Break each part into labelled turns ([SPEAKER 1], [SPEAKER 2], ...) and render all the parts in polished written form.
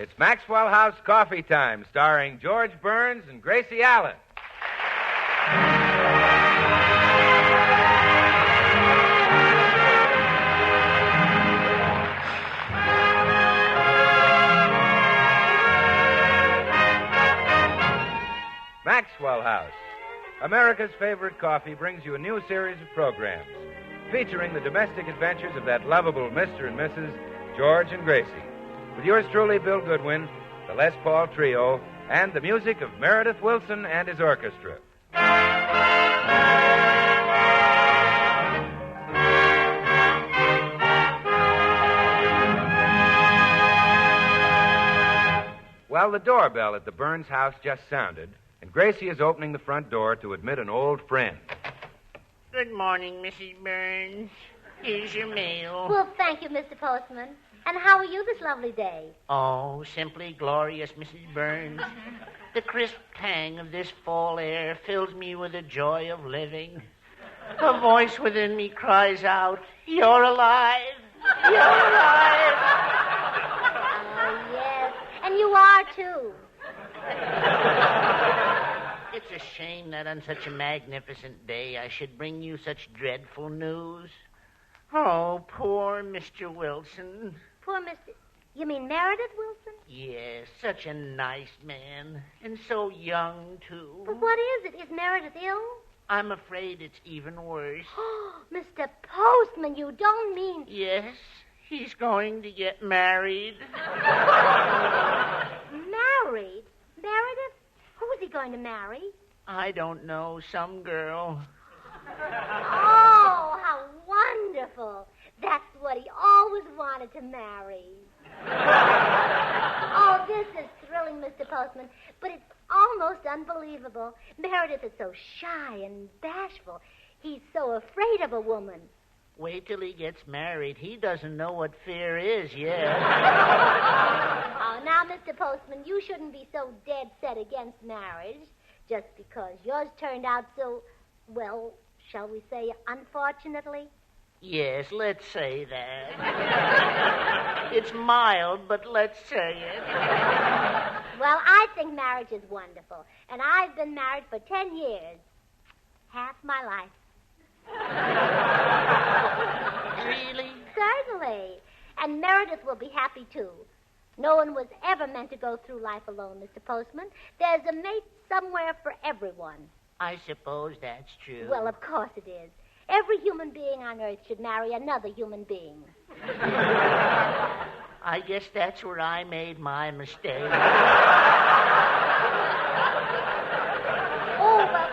[SPEAKER 1] It's Maxwell House Coffee Time, starring George Burns and Gracie Allen. Maxwell House, America's favorite coffee, brings you a new series of programs featuring the domestic adventures of that lovable Mr. and Mrs. George and Gracie. With yours truly, Bill Goodwin, the Les Paul Trio, and the music of Meredith Wilson and his orchestra. Well, the doorbell at the Burns house just sounded, and Gracie is opening the front door to admit an old friend.
[SPEAKER 2] Good morning, Mrs. Burns. Here's your mail.
[SPEAKER 3] Well, thank you, Mr. Postman. And how are you this lovely day?
[SPEAKER 2] Oh, simply glorious, Mrs. Burns. The crisp tang of this fall air fills me with the joy of living. A voice within me cries out, "You're alive! You're alive!"
[SPEAKER 3] Oh, yes. And you are, too.
[SPEAKER 2] It's a shame that on such a magnificent day I should bring you such dreadful news. Oh, poor Mr. Wilson.
[SPEAKER 3] Poor Mr. You mean Meredith Wilson?
[SPEAKER 2] Yes, such a nice man. And so young, too.
[SPEAKER 3] But what is it? Is Meredith ill?
[SPEAKER 2] I'm afraid it's even worse.
[SPEAKER 3] Oh, Mr. Postman, you don't mean...
[SPEAKER 2] Yes, he's going to get married.
[SPEAKER 3] Married? Meredith? Who is he going to marry?
[SPEAKER 2] I don't know, some girl.
[SPEAKER 3] Oh, how wonderful. That's what he always wanted to marry. Oh, this is thrilling, Mr. Postman, but it's almost unbelievable. Meredith is so shy and bashful. He's so afraid of a woman.
[SPEAKER 2] Wait till he gets married. He doesn't know what fear is yet.
[SPEAKER 3] Oh, now, Mr. Postman, you shouldn't be so dead set against marriage just because yours turned out so, well, shall we say, unfortunately?
[SPEAKER 2] Yes, let's say that. It's mild, but let's say it.
[SPEAKER 3] Well, I think marriage is wonderful, and I've been married for 10 years. Half my life.
[SPEAKER 2] Really?
[SPEAKER 3] Certainly. And Meredith will be happy, too. No one was ever meant to go through life alone, Mr. Postman. There's a mate somewhere for everyone.
[SPEAKER 2] I suppose that's true.
[SPEAKER 3] Well, of course it is. Every human being on Earth should marry another human being.
[SPEAKER 2] I guess that's where I made my mistake.
[SPEAKER 3] Oh, well,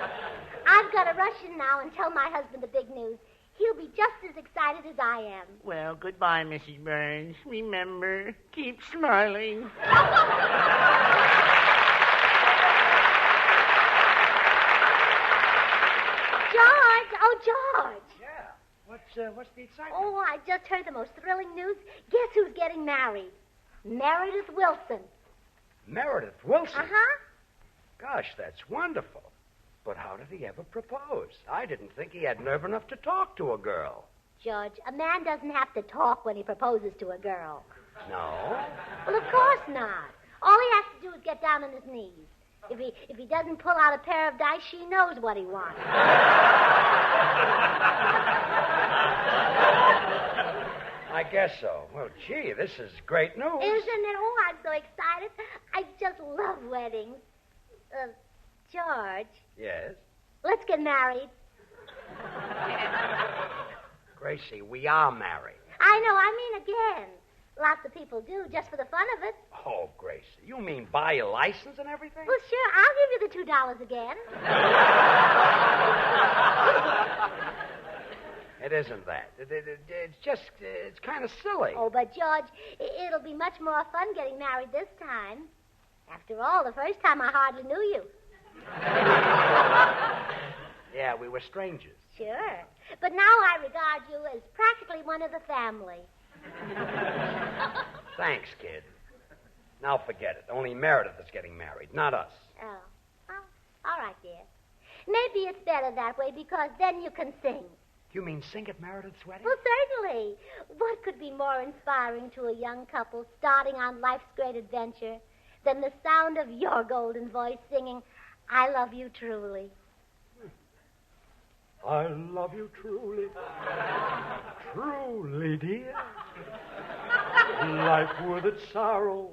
[SPEAKER 3] I've got to rush in now and tell my husband the big news. He'll be just as excited as I am.
[SPEAKER 2] Well, goodbye, Mrs. Burns. Remember, keep smiling.
[SPEAKER 3] George! Oh, George!
[SPEAKER 4] Yeah. What's the excitement?
[SPEAKER 3] Oh, I just heard the most thrilling news. Guess who's getting married? Meredith Wilson.
[SPEAKER 4] Meredith Wilson?
[SPEAKER 3] Uh-huh.
[SPEAKER 4] Gosh, that's wonderful. But how did he ever propose? I didn't think he had nerve enough to talk to a girl.
[SPEAKER 3] George, a man doesn't have to talk when he proposes to a girl.
[SPEAKER 4] No?
[SPEAKER 3] Well, of course not. All he has to do is get down on his knees. If he doesn't pull out a pair of dice, she knows what he wants.
[SPEAKER 4] I guess so. Well, gee, this is great news.
[SPEAKER 3] Isn't it? Oh, I'm so excited. I just love weddings. George,
[SPEAKER 4] Yes?
[SPEAKER 3] let's get married.
[SPEAKER 4] Gracie, we are married.
[SPEAKER 3] I know, I mean again. Lots of people do, just for the fun of it.
[SPEAKER 4] Oh, Gracie, you mean buy a license and everything?
[SPEAKER 3] Well, sure, I'll give you the $2 again.
[SPEAKER 4] It isn't that. It's just, it's kind of silly.
[SPEAKER 3] Oh, but, George, it'll be much more fun getting married this time. After all, the first time I hardly knew you.
[SPEAKER 4] Yeah, we were strangers.
[SPEAKER 3] Sure. But now I regard you as practically one of the family.
[SPEAKER 4] Thanks, kid. Now forget it. Only Meredith is getting married, not us.
[SPEAKER 3] Oh. Well, all right, dear. Maybe it's better that way because then you can sing.
[SPEAKER 4] You mean sing at Meredith's wedding?
[SPEAKER 3] Well, certainly. What could be more inspiring to a young couple starting on life's great adventure than the sound of your golden voice singing, I love you truly.
[SPEAKER 4] I love you truly. Truly, dear. Life with its sorrow.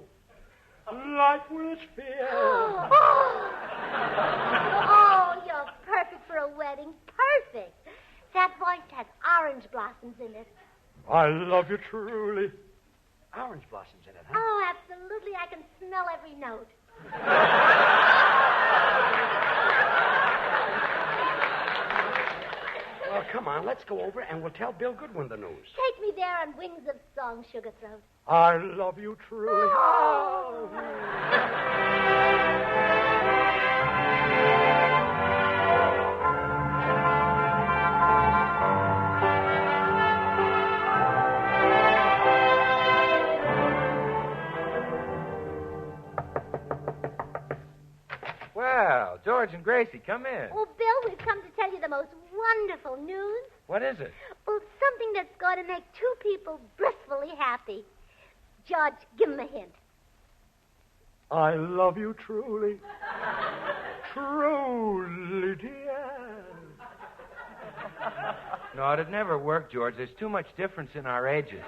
[SPEAKER 4] Life with its fear.
[SPEAKER 3] Oh, you're perfect for a wedding. Perfect. That voice has orange blossoms in it.
[SPEAKER 4] I love you truly. Orange blossoms in it, huh?
[SPEAKER 3] Oh, absolutely. I can smell every note.
[SPEAKER 4] Well, come on, let's go over and we'll tell Bill Goodwin the news.
[SPEAKER 3] Take me there on wings of song, Sugar Throat.
[SPEAKER 4] I love you truly.
[SPEAKER 3] Oh.
[SPEAKER 1] Well, George and Gracie, come in.
[SPEAKER 3] Oh, Bill, we've come to tell you the most wonderful news.
[SPEAKER 1] What is it?
[SPEAKER 3] Well, something that's going to make two people blissfully happy. George, give him a hint.
[SPEAKER 4] I love you truly. Truly, dear.
[SPEAKER 1] No, it'd never work, George. There's too much difference in our ages.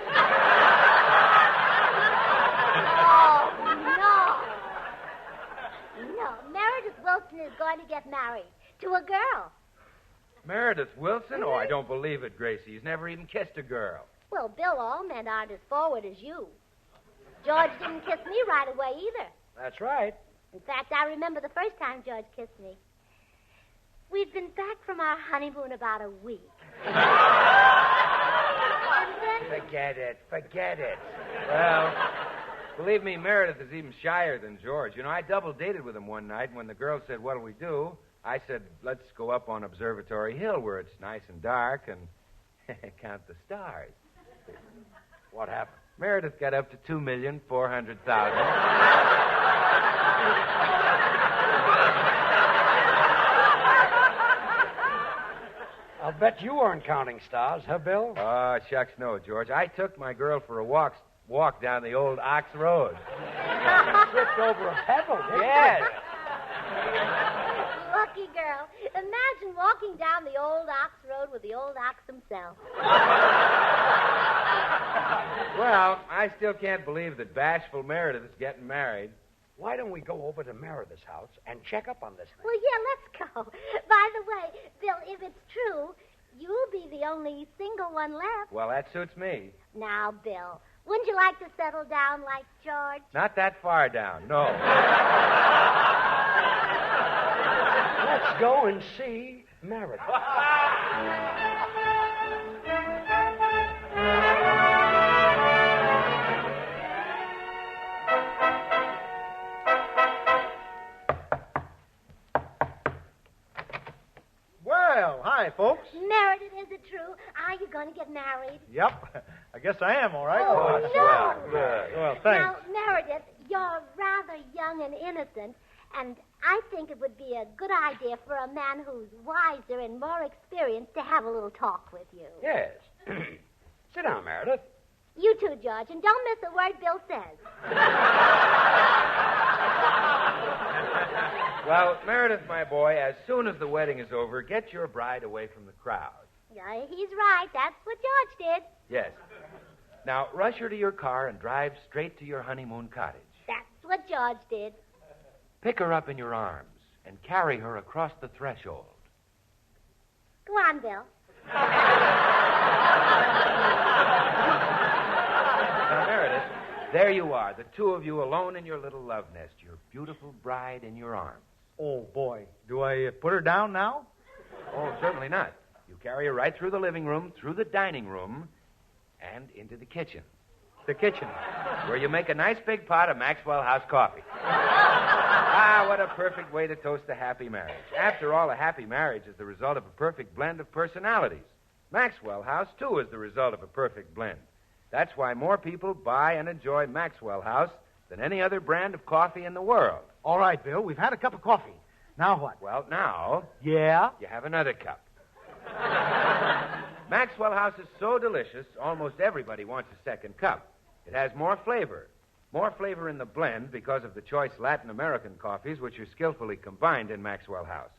[SPEAKER 3] No, Meredith Wilson is going to get married to a girl.
[SPEAKER 1] Meredith Wilson? Oh, I don't believe it, Gracie. He's never even kissed a girl.
[SPEAKER 3] Well, Bill, all men aren't as forward as you. George didn't kiss me right away either.
[SPEAKER 4] That's right.
[SPEAKER 3] In fact, I remember the first time George kissed me. We'd been back from our honeymoon about a week. And then...
[SPEAKER 4] Forget it.
[SPEAKER 1] Well, believe me, Meredith is even shyer than George. You know, I double-dated with him one night, and when the girl said, what'll we do? I said, let's go up on Observatory Hill where it's nice and dark and count the stars.
[SPEAKER 4] What happened?
[SPEAKER 1] Meredith got up to 2,400,000.
[SPEAKER 4] I'll bet you weren't counting stars, huh, Bill?
[SPEAKER 1] Oh, shucks, no, George. I took my girl for a walk down the old Ox Road.
[SPEAKER 4] Tripped over a pebble, didn't
[SPEAKER 1] Yes.
[SPEAKER 3] Lucky girl. Imagine walking down the old Ox Road with the old ox himself.
[SPEAKER 1] Well, I still can't believe that bashful Meredith is getting married.
[SPEAKER 4] Why don't we go over to Meredith's house and check up on this thing?
[SPEAKER 3] Well, yeah, let's go. By the way, Bill, if it's true, you'll be the only single one left.
[SPEAKER 1] Well, that suits me.
[SPEAKER 3] Now, Bill, wouldn't you like to settle down like George?
[SPEAKER 1] Not that far down, no.
[SPEAKER 4] Let's go and see Meredith.
[SPEAKER 5] Well, hi, folks.
[SPEAKER 3] Meredith, is it true? Are you going to get married?
[SPEAKER 5] Yep. I guess I am, all right.
[SPEAKER 3] Oh, no.
[SPEAKER 1] Well, good.
[SPEAKER 5] Well, thanks.
[SPEAKER 3] Now, Meredith, you're rather young and innocent, and I think it would be a good idea for a man who's wiser and more experienced to have a little talk with you.
[SPEAKER 4] Yes. Sit down, Meredith.
[SPEAKER 3] You too, George, and don't miss a word Bill says.
[SPEAKER 1] Well, Meredith, my boy, as soon as the wedding is over, get your bride away from the crowd.
[SPEAKER 3] Yeah, he's right. That's what George did.
[SPEAKER 1] Yes. Now, rush her to your car and drive straight to your honeymoon cottage.
[SPEAKER 3] That's what George did.
[SPEAKER 1] Pick her up in your arms and carry her across the threshold.
[SPEAKER 3] Go on, Bill.
[SPEAKER 1] Now, Meredith, there you are, the two of you alone in your little love nest, your beautiful bride in your arms.
[SPEAKER 5] Oh, boy. Do I put her down now?
[SPEAKER 1] Oh, certainly not. You carry her right through the living room, through the dining room, and into the kitchen.
[SPEAKER 5] The kitchen.
[SPEAKER 1] Where you make a nice big pot of Maxwell House coffee. Ah, what a perfect way to toast a happy marriage. After all, a happy marriage is the result of a perfect blend of personalities. Maxwell House, too, is the result of a perfect blend. That's why more people buy and enjoy Maxwell House than any other brand of coffee in the world.
[SPEAKER 5] All right, Bill. We've had a cup of coffee. Now what?
[SPEAKER 1] Well, now
[SPEAKER 5] Yeah?
[SPEAKER 1] you have another cup. Maxwell House is so delicious, almost everybody wants a second cup. It has more flavor. More flavor in the blend because of the choice Latin American coffees, which are skillfully combined in Maxwell House.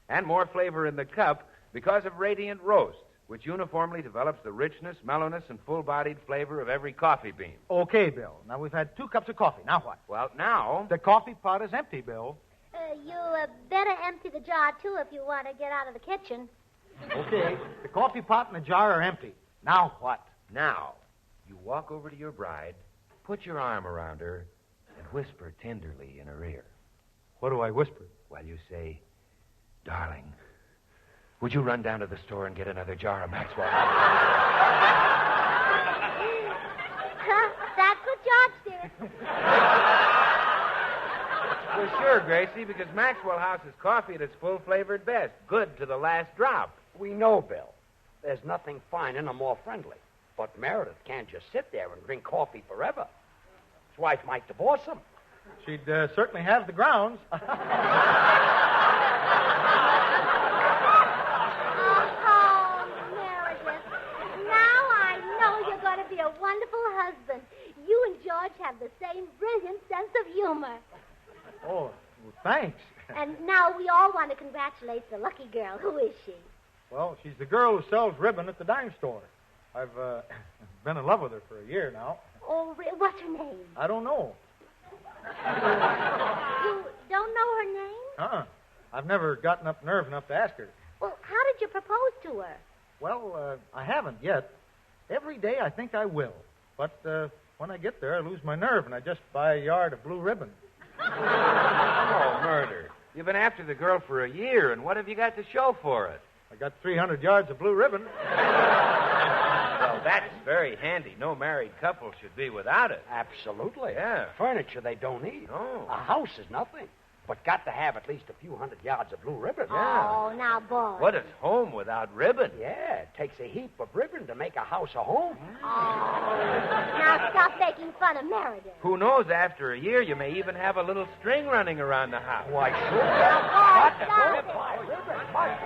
[SPEAKER 1] And more flavor in the cup because of Radiant Roast, which uniformly develops the richness, mellowness, and full-bodied flavor of every coffee bean.
[SPEAKER 5] Okay, Bill. Now, we've had 2 cups of coffee. Now what?
[SPEAKER 1] Well, now...
[SPEAKER 5] The coffee pot is empty, Bill.
[SPEAKER 3] You better empty the jar, too, if you want to get out of the kitchen.
[SPEAKER 5] Okay. The coffee pot and the jar are empty. Now what?
[SPEAKER 1] Now, you walk over to your bride, put your arm around her, and whisper tenderly in her ear.
[SPEAKER 5] What do I whisper?
[SPEAKER 1] Well, you say, "Darling, would you run down to the store and get another jar of Maxwell?"
[SPEAKER 3] That's what George did.
[SPEAKER 1] Well, sure, Gracie, because Maxwell House's coffee at its full-flavored best. Good to the last drop.
[SPEAKER 4] We know, Bill. There's nothing finer nor more friendly. But Meredith can't just sit there and drink coffee forever. His wife might divorce him.
[SPEAKER 5] She'd certainly have the grounds.
[SPEAKER 3] Oh, Meredith. Now I know you're going to be a wonderful husband. You and George have the same brilliant sense of humor.
[SPEAKER 5] Oh, well, thanks.
[SPEAKER 3] And now we all want to congratulate the lucky girl. Who is she?
[SPEAKER 5] Well, she's the girl who sells ribbon at the dime store. I've been in love with her for a year now.
[SPEAKER 3] Oh, what's her name?
[SPEAKER 5] I don't know.
[SPEAKER 3] You don't know her name?
[SPEAKER 5] Uh-uh. I've never gotten up nerve enough to ask her.
[SPEAKER 3] Well, how did you propose to her?
[SPEAKER 5] Well, I haven't yet. Every day I think I will. But when I get there, I lose my nerve, and I just buy a yard of blue ribbon.
[SPEAKER 1] Oh, murder. You've been after the girl for a year, and what have you got to show for it?
[SPEAKER 5] I got 300 yards of blue ribbon.
[SPEAKER 1] Well, that's very handy. No married couple should be without it.
[SPEAKER 4] Absolutely.
[SPEAKER 1] Yeah.
[SPEAKER 4] Furniture they don't need.
[SPEAKER 1] No.
[SPEAKER 4] A house is nothing. But got to have at least a few hundred yards of blue ribbon.
[SPEAKER 1] Yeah.
[SPEAKER 3] Oh, now, boy.
[SPEAKER 1] What is home without ribbon?
[SPEAKER 4] Yeah, it takes a heap of ribbon to make a house a home.
[SPEAKER 3] Oh. Now stop making fun of Meredith.
[SPEAKER 1] Who knows, after a year, you may even have a little string running around the house.
[SPEAKER 4] Why, sure.
[SPEAKER 3] Now, boy, stop it.
[SPEAKER 4] Buy ribbon. Buy.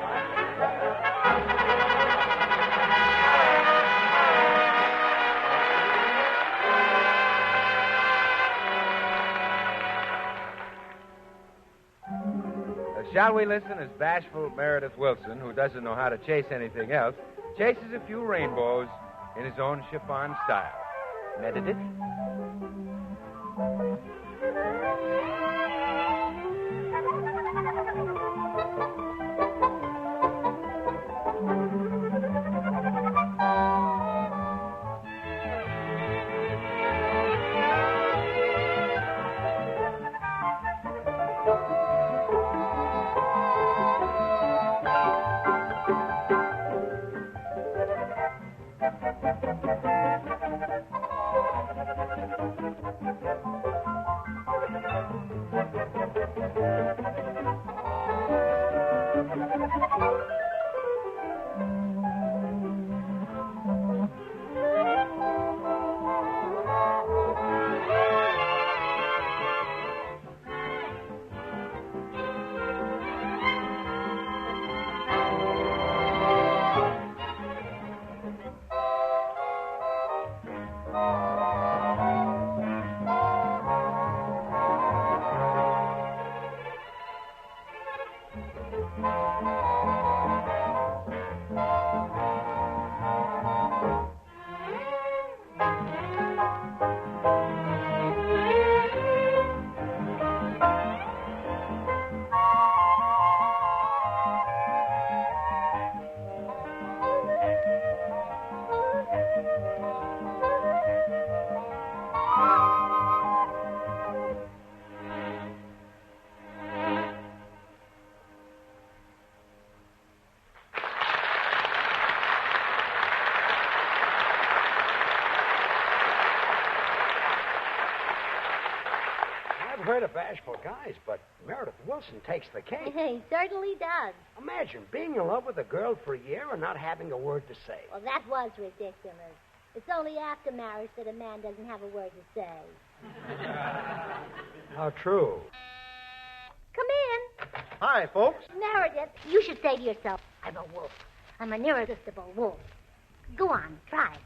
[SPEAKER 1] Shall we listen as bashful Meredith Wilson, who doesn't know how to chase anything else, chases a few rainbows in his own chiffon style. Meredith?
[SPEAKER 4] I've heard of bashful guys, but Meredith Wilson takes the cake.
[SPEAKER 3] He certainly does.
[SPEAKER 4] Imagine being in love with a girl for a year and not having a word to say.
[SPEAKER 3] Well, that was ridiculous. It's only after marriage that a man doesn't have a word to say.
[SPEAKER 4] How true.
[SPEAKER 3] Come in.
[SPEAKER 5] Hi, folks.
[SPEAKER 3] Meredith, you should say to yourself, I'm a wolf. I'm an irresistible wolf. Go on, try it.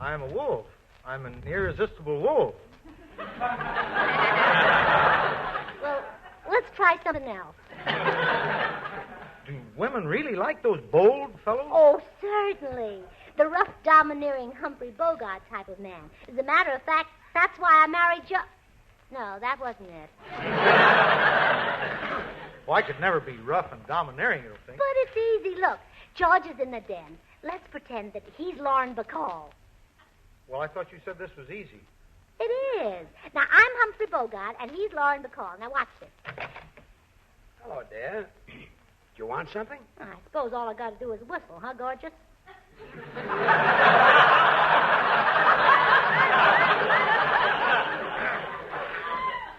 [SPEAKER 5] I'm a wolf. I'm an irresistible wolf.
[SPEAKER 3] Well, let's try something else.
[SPEAKER 5] Do women really like those bold fellows?
[SPEAKER 3] Oh, certainly. The rough, domineering Humphrey Bogart type of man. As a matter of fact, that's why I married George. No, that wasn't it.
[SPEAKER 5] Well, I could never be rough and domineering, you don't think?
[SPEAKER 3] But it's easy. Look, George is in the den. Let's pretend that he's Lauren Bacall.
[SPEAKER 5] Well, I thought you said this was easy.
[SPEAKER 3] It is. Now, I'm Humphrey Bogart, and he's Lauren Bacall. Now, watch this.
[SPEAKER 4] Hello, dear. Do you want something?
[SPEAKER 3] I suppose all I got to do is whistle, huh, gorgeous?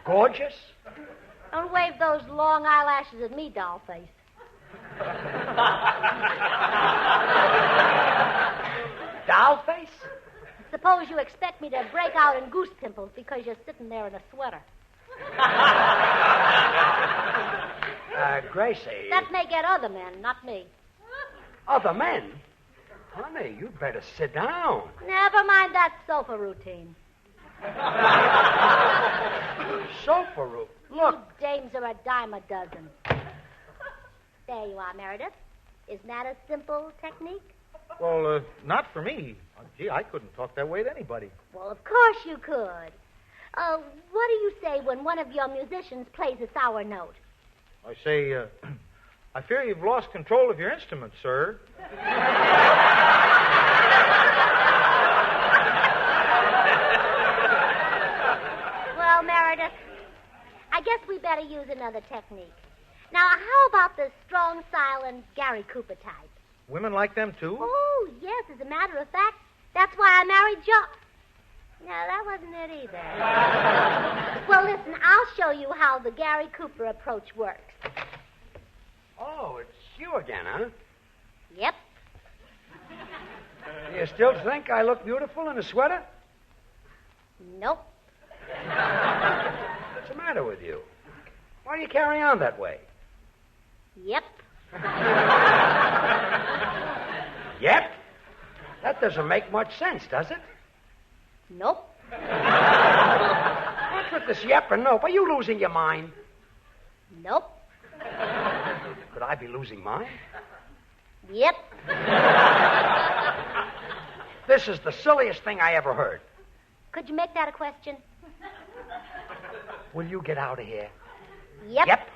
[SPEAKER 4] Gorgeous?
[SPEAKER 3] Don't wave those long eyelashes at me, doll face.
[SPEAKER 4] Doll face?
[SPEAKER 3] Suppose you expect me to break out in goose pimples because you're sitting there in a sweater.
[SPEAKER 4] Gracie.
[SPEAKER 3] That may get other men, not me.
[SPEAKER 4] Other men? Honey, you'd better sit down.
[SPEAKER 3] Never mind that sofa routine.
[SPEAKER 4] Sofa room.
[SPEAKER 3] Look, dames are a dime a dozen. There you are, Meredith. Isn't that a simple technique?
[SPEAKER 5] Well, not for me. Gee, I couldn't talk that way to anybody.
[SPEAKER 3] Well, of course you could. What do you say when one of your musicians plays a sour note?
[SPEAKER 5] I say, I fear you've lost control of your instrument, sir.
[SPEAKER 3] Well, Meredith, I guess we better use another technique. Now, how about the strong, silent Gary Cooper type?
[SPEAKER 5] Women like them, too?
[SPEAKER 3] Oh, yes, as a matter of fact, that's why I married Joe. No, that wasn't it either. Well, listen, I'll show you how the Gary Cooper approach works.
[SPEAKER 4] Oh, it's you again, huh?
[SPEAKER 3] Yep.
[SPEAKER 4] Do you still think I look beautiful in a sweater?
[SPEAKER 3] Nope.
[SPEAKER 4] What's the matter with you? Why do you carry on that way?
[SPEAKER 3] Yep.
[SPEAKER 4] Yep? That doesn't make much sense, does it?
[SPEAKER 3] Nope.
[SPEAKER 4] What's with this yep and nope? Are you losing your mind?
[SPEAKER 3] Nope.
[SPEAKER 4] Could I be losing mine?
[SPEAKER 3] Yep.
[SPEAKER 4] This is the silliest thing I ever heard.
[SPEAKER 3] Could you make that a question?
[SPEAKER 4] Will you get out of here?
[SPEAKER 3] Yep.
[SPEAKER 4] Yep.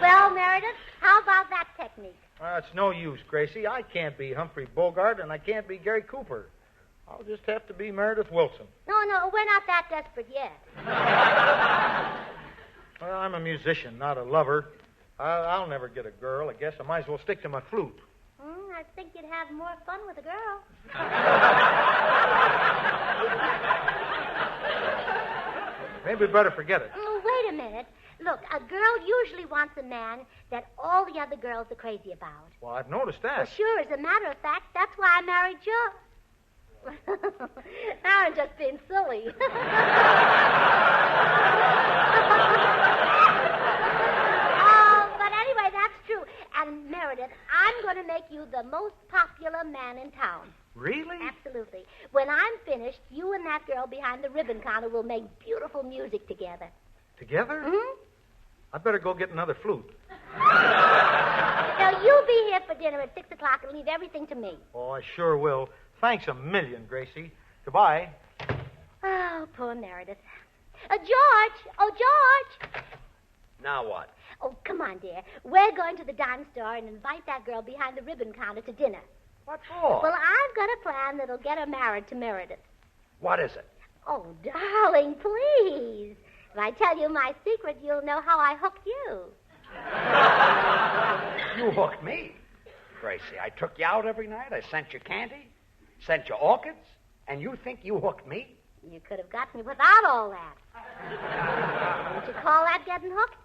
[SPEAKER 3] Well, Meredith, how about that technique?
[SPEAKER 5] It's no use, Gracie. I can't be Humphrey Bogart, and I can't be Gary Cooper. I'll just have to be Meredith Wilson.
[SPEAKER 3] No, we're not that desperate yet.
[SPEAKER 5] Well, I'm a musician, not a lover. I'll never get a girl. I guess I might as well stick to my flute.
[SPEAKER 3] I think you'd have more fun with a girl.
[SPEAKER 5] Maybe we'd better forget it.
[SPEAKER 3] Wait a minute. Look, a girl usually wants a man that all the other girls are crazy about.
[SPEAKER 5] Well, I've noticed that.
[SPEAKER 3] Well, sure, as a matter of fact, that's why I married Joe. Now I'm just being silly. But anyway, that's true. And Meredith, I'm going to make you the most popular man in town.
[SPEAKER 5] Really?
[SPEAKER 3] Absolutely. When I'm finished, you and that girl behind the ribbon counter will make beautiful music together.
[SPEAKER 5] Together?
[SPEAKER 3] Hmm?
[SPEAKER 5] I'd better go get another flute.
[SPEAKER 3] Now, you be here for dinner at 6 o'clock and leave everything to me.
[SPEAKER 5] Oh, I sure will. Thanks a million, Gracie. Goodbye.
[SPEAKER 3] Oh, poor Meredith. George! Oh, George!
[SPEAKER 4] Now what?
[SPEAKER 3] Oh, come on, dear. We're going to the dime store and invite that girl behind the ribbon counter to dinner.
[SPEAKER 4] What for?
[SPEAKER 3] Well, I've got a plan that'll get her married to Meredith.
[SPEAKER 4] What is it?
[SPEAKER 3] Oh, darling, please. If I tell you my secret, you'll know how I hooked you.
[SPEAKER 4] You hooked me. Gracie, I took you out every night. I sent you candy, sent you orchids, and you think you hooked me?
[SPEAKER 3] You could have got me without all that. Don't you call that getting hooked?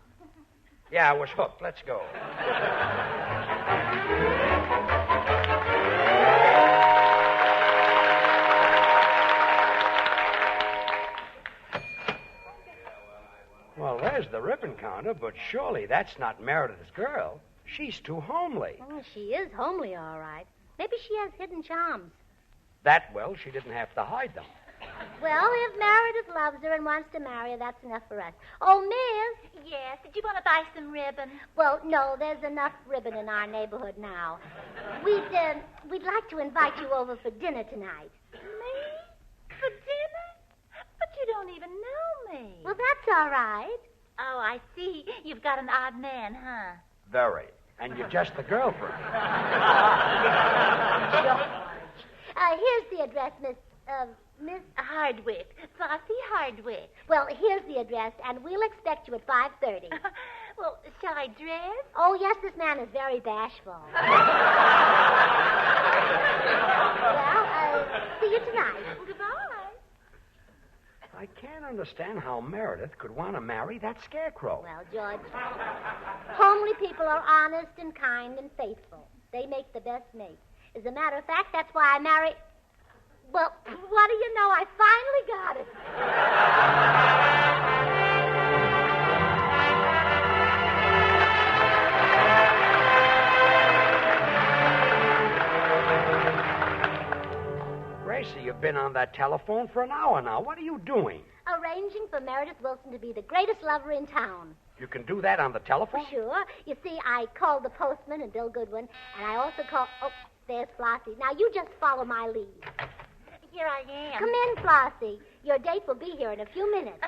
[SPEAKER 4] Yeah, I was hooked. Let's go. Well, there's the ribbon counter, but surely that's not Meredith's girl. She's too homely.
[SPEAKER 3] Oh, she is homely, all right. Maybe she has hidden charms.
[SPEAKER 4] That, well, she didn't have to hide them.
[SPEAKER 3] Well, if Meredith loves her and wants to marry her, that's enough for us. Oh, Miss.
[SPEAKER 6] Yes, did you want to buy some ribbon?
[SPEAKER 3] Well, no, there's enough ribbon in our neighborhood now. We'd like to invite you over for dinner tonight.
[SPEAKER 6] Me? For dinner? But you don't even know me.
[SPEAKER 3] Well, that's all right.
[SPEAKER 6] Oh, I see. You've got an odd man, huh?
[SPEAKER 4] Very. And you're just the girlfriend.
[SPEAKER 3] Here's the address, Miss
[SPEAKER 6] Hardwick. Flossie Hardwick.
[SPEAKER 3] Well, here's the address, and we'll expect you at 5:30.
[SPEAKER 6] Well, shall I dress?
[SPEAKER 3] Oh, yes, this man is very bashful. Well, see you tonight.
[SPEAKER 6] Goodbye.
[SPEAKER 4] I can't understand how Meredith could want to marry that scarecrow.
[SPEAKER 3] Well, George, homely people are honest and kind and faithful. They make the best mate. As a matter of fact, that's why I marry... Well, what do you know? I finally got it.
[SPEAKER 4] Gracie, you've been on that telephone for an hour now. What are you doing?
[SPEAKER 3] Arranging for Meredith Wilson to be the greatest lover in town.
[SPEAKER 4] You can do that on the telephone?
[SPEAKER 3] Sure. You see, I called the postman and Bill Goodwin, and I also called... Oh, there's Flossie. Now, you just follow my lead.
[SPEAKER 6] Here I am.
[SPEAKER 3] Come in, Flossie. Your date will be here in a few minutes.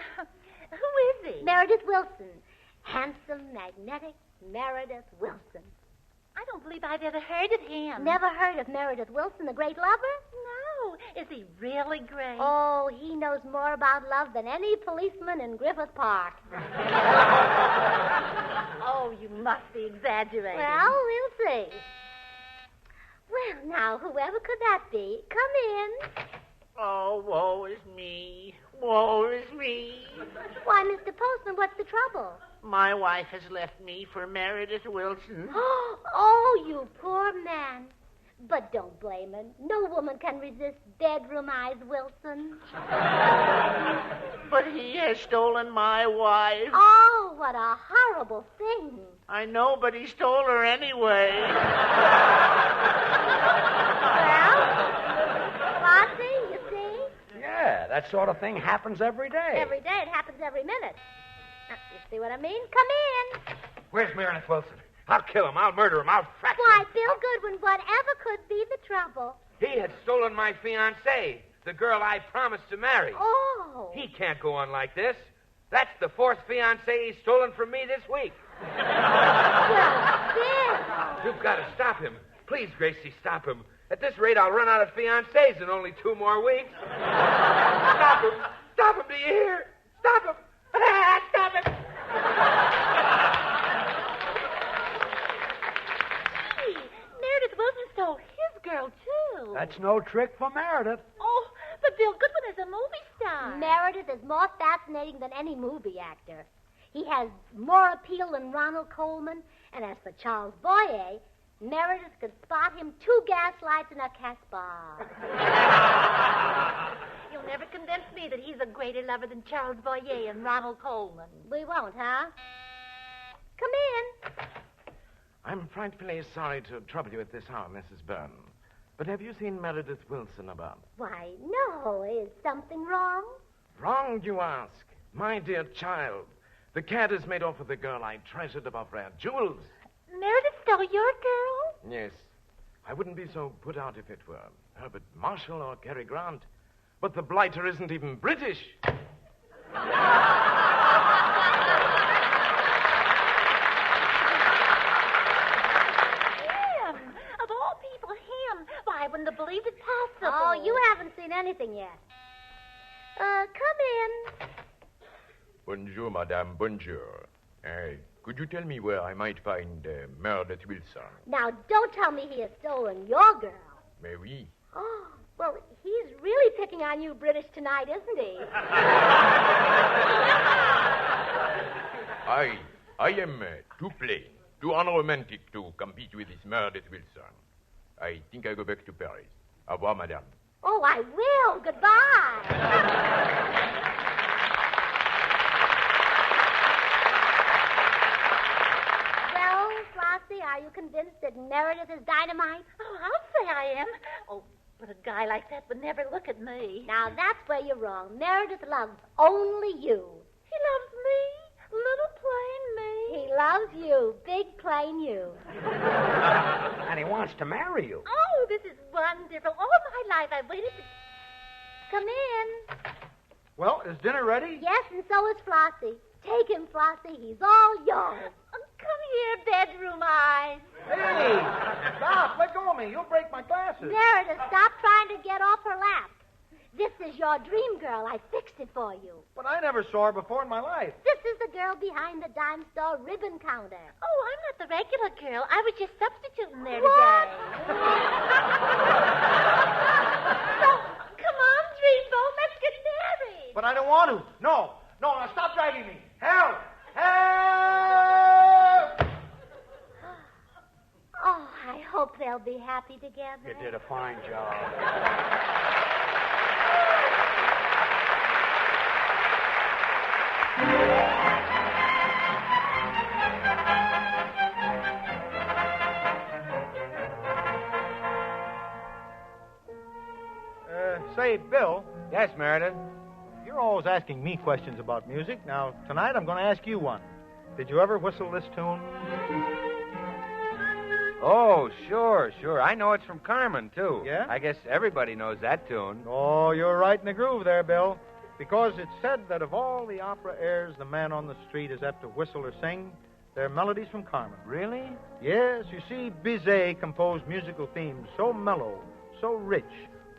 [SPEAKER 6] Who is he?
[SPEAKER 3] Meredith Wilson. Handsome, magnetic Meredith Wilson.
[SPEAKER 6] I don't believe I've ever heard of him.
[SPEAKER 3] Never heard of Meredith Wilson, the great lover?
[SPEAKER 6] No. Is he really great?
[SPEAKER 3] Oh, he knows more about love than any policeman in Griffith Park.
[SPEAKER 6] Oh, you must be exaggerating.
[SPEAKER 3] Well, we'll see. Well, now, whoever could that be? Come in.
[SPEAKER 2] Oh, woe is me. Woe is me.
[SPEAKER 3] Why, Mr. Postman, what's the trouble?
[SPEAKER 2] My wife has left me for Meredith Wilson.
[SPEAKER 3] Oh, you poor man. But don't blame him. No woman can resist bedroom eyes, Wilson.
[SPEAKER 2] But he has stolen my wife.
[SPEAKER 3] Oh, what a horrible thing.
[SPEAKER 2] I know, but he stole her anyway.
[SPEAKER 3] Well, Flossie, you see?
[SPEAKER 4] Yeah, that sort of thing happens every day.
[SPEAKER 3] Every day. It happens every minute. Now, you see what I mean? Come in.
[SPEAKER 1] Where's Meredith Wilson? I'll kill him. I'll murder him. I'll fracture
[SPEAKER 3] Why,
[SPEAKER 1] him.
[SPEAKER 3] Bill Goodwin, whatever could be the trouble?
[SPEAKER 1] He had stolen my fiancée, the girl I promised to marry.
[SPEAKER 3] Oh.
[SPEAKER 1] He can't go on like this. That's the fourth fiancée he's stolen from me this week.
[SPEAKER 3] Well, Bill.
[SPEAKER 1] You've got to stop him. Please, Gracie, stop him. At this rate, I'll run out of fiancés in only 2 more weeks. Stop him. Stop him, do you hear? Stop him. Stop him.
[SPEAKER 6] Gee, Meredith Wilson stole his girl, too.
[SPEAKER 4] That's no trick for Meredith.
[SPEAKER 6] Oh, but Bill Goodwin is a movie star.
[SPEAKER 3] Meredith is more fascinating than any movie actor. He has more appeal than Ronald Coleman. And as for Charles Boyer, Meredith could spot him 2 gaslights in a Casbah.
[SPEAKER 6] You'll never convince me that he's a greater lover than Charles Boyer and Ronald Coleman.
[SPEAKER 3] We won't, huh? Come in.
[SPEAKER 7] I'm frightfully sorry to trouble you at this hour, Mrs. Byrne. But have you seen Meredith Wilson about?
[SPEAKER 3] Why, no. Is something wrong?
[SPEAKER 7] Wrong, you ask. My dear child, the cat has made off with the girl I treasured above rare jewels.
[SPEAKER 6] Meredith stole your girl?
[SPEAKER 7] Yes. I wouldn't be so put out if it were Herbert Marshall or Cary Grant. But the blighter isn't even British.
[SPEAKER 6] Him! Of all people, him. Why, I wouldn't have believed it possible.
[SPEAKER 3] Oh, you haven't seen anything yet. Come in.
[SPEAKER 8] Bonjour, madame, bonjour. Could you tell me where I might find Meredith Wilson?
[SPEAKER 3] Now, don't tell me he has stolen your girl.
[SPEAKER 8] Mais oui.
[SPEAKER 3] Oh, well, he's really picking on you British tonight, isn't he?
[SPEAKER 8] I am too plain, too unromantic to compete with this Meredith Wilson. I think I go back to Paris. Au revoir, madame.
[SPEAKER 3] Oh, I will. Goodbye. Well, Flossie, are you convinced that Meredith is dynamite?
[SPEAKER 6] Oh, I'll say I am. Oh, but a guy like that would never look at me.
[SPEAKER 3] Now, that's where you're wrong. Meredith loves only you.
[SPEAKER 6] He loves me, little plain me.
[SPEAKER 3] He loves you, big plain you.
[SPEAKER 4] And he wants to marry you.
[SPEAKER 6] Oh, this is wonderful. All my life I've waited to...
[SPEAKER 3] Come in.
[SPEAKER 5] Well, is dinner ready?
[SPEAKER 3] Yes, and so is Flossie. Take him, Flossie. He's all yours.
[SPEAKER 6] Oh, come here, bedroom eyes.
[SPEAKER 5] Hey! Stop! Let go of me. You'll break my glasses.
[SPEAKER 3] Meredith, stop trying to get off her lap. This is your dream girl. I fixed it for you.
[SPEAKER 5] But I never saw her before in my life.
[SPEAKER 3] This is the girl behind the dime store ribbon counter.
[SPEAKER 6] Oh, I'm not the regular girl. I was just substituting there
[SPEAKER 3] What?
[SPEAKER 6] today. So, come on, Dreamboat. Let's get married.
[SPEAKER 5] But I don't want to. No. Now stop dragging me. Help! Help!
[SPEAKER 3] Oh, I hope they'll be happy together.
[SPEAKER 4] You did a fine job.
[SPEAKER 5] Say, Bill,
[SPEAKER 1] Yes, Meredith.
[SPEAKER 5] you're always asking me questions about music. Now, tonight I'm going to ask you one. Did you ever whistle this tune?
[SPEAKER 1] Oh, sure. I know it's from Carmen, too.
[SPEAKER 5] Yeah?
[SPEAKER 1] I guess everybody knows that tune.
[SPEAKER 5] Oh, you're right in the groove there, Bill. Because it's said that of all the opera airs the man on the street is apt to whistle or sing, they're melodies from Carmen.
[SPEAKER 1] Really?
[SPEAKER 5] Yes, you see, Bizet composed musical themes so mellow, so rich,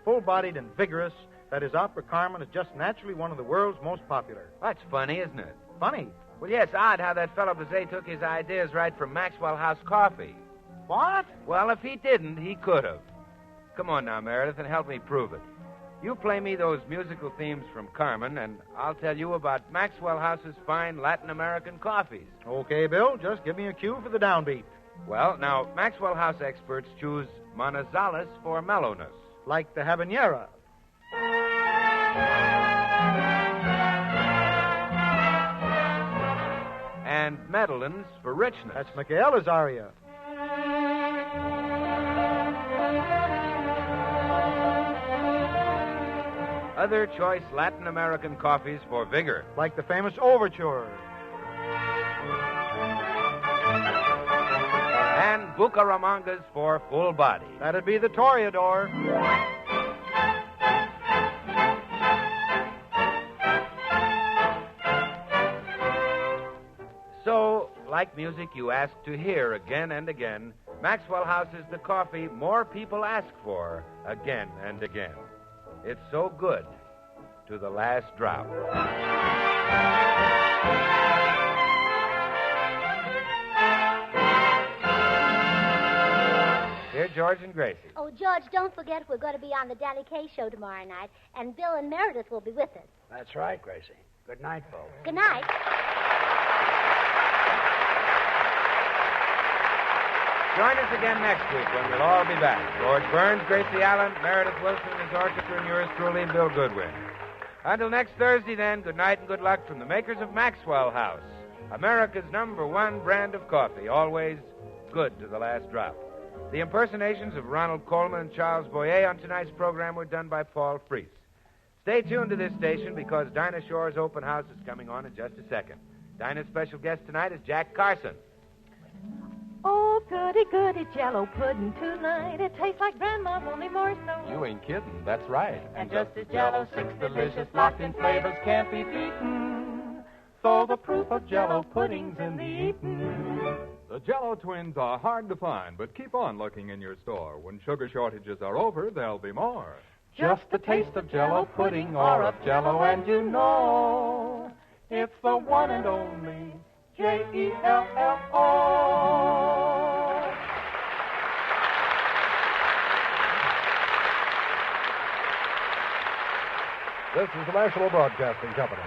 [SPEAKER 5] full-bodied and vigorous that his opera Carmen is just naturally one of the world's most popular.
[SPEAKER 1] That's funny, isn't it?
[SPEAKER 5] Funny.
[SPEAKER 1] Well, yes, odd how that fellow Bizet took his ideas right from Maxwell House Coffee.
[SPEAKER 5] What?
[SPEAKER 1] Well, if he didn't, he could have. Come on now, Meredith, and help me prove it. You play me those musical themes from Carmen, and I'll tell you about Maxwell House's fine Latin American coffees.
[SPEAKER 5] Okay, Bill, just give me a cue for the downbeat.
[SPEAKER 1] Well, now, Maxwell House experts choose Manizales for mellowness.
[SPEAKER 5] Like the habanera.
[SPEAKER 1] And Medellins for richness.
[SPEAKER 5] That's Michaela's aria.
[SPEAKER 1] Other choice Latin American coffees for vigor.
[SPEAKER 5] Like the famous overture.
[SPEAKER 1] And Bucaramangas for full body.
[SPEAKER 5] That'd be the Toreador.
[SPEAKER 1] So, like music you ask to hear again and again, Maxwell House is the coffee more people ask for again and again. It's so good to the last drop. Here, George and Gracie.
[SPEAKER 3] Oh, George, don't forget we're going to be on the Danny Kaye show tomorrow night, and Bill and Meredith will be with us.
[SPEAKER 4] That's right, Gracie. Good night, Bo.
[SPEAKER 3] Good night.
[SPEAKER 1] Join us again next week when we'll all be back. George Burns, Gracie Allen, Meredith Wilson, his orchestra, and yours truly, Bill Goodwin. Until next Thursday, then, good night and good luck from the makers of Maxwell House, America's #1 brand of coffee, always good to the last drop. The impersonations of Ronald Coleman and Charles Boyer on tonight's program were done by Paul Freese. Stay tuned to this station because Dinah Shore's open house is coming on in just a second. Dinah's special guest tonight is Jack Carson.
[SPEAKER 6] Oh, goody, goody Jello pudding tonight. It tastes like Grandma's, only more so.
[SPEAKER 9] You ain't kidding, that's right.
[SPEAKER 6] And just as Jello, 6 delicious locked-in flavors can't be beaten. So the proof of Jello pudding's in the eating.
[SPEAKER 9] The Jello twins are hard to find, but keep on looking in your store. When sugar shortages are over, there'll be more.
[SPEAKER 6] Just a taste of Jello pudding or of Jello, and you know it's the one and only Jello.
[SPEAKER 10] This is the National Broadcasting Company.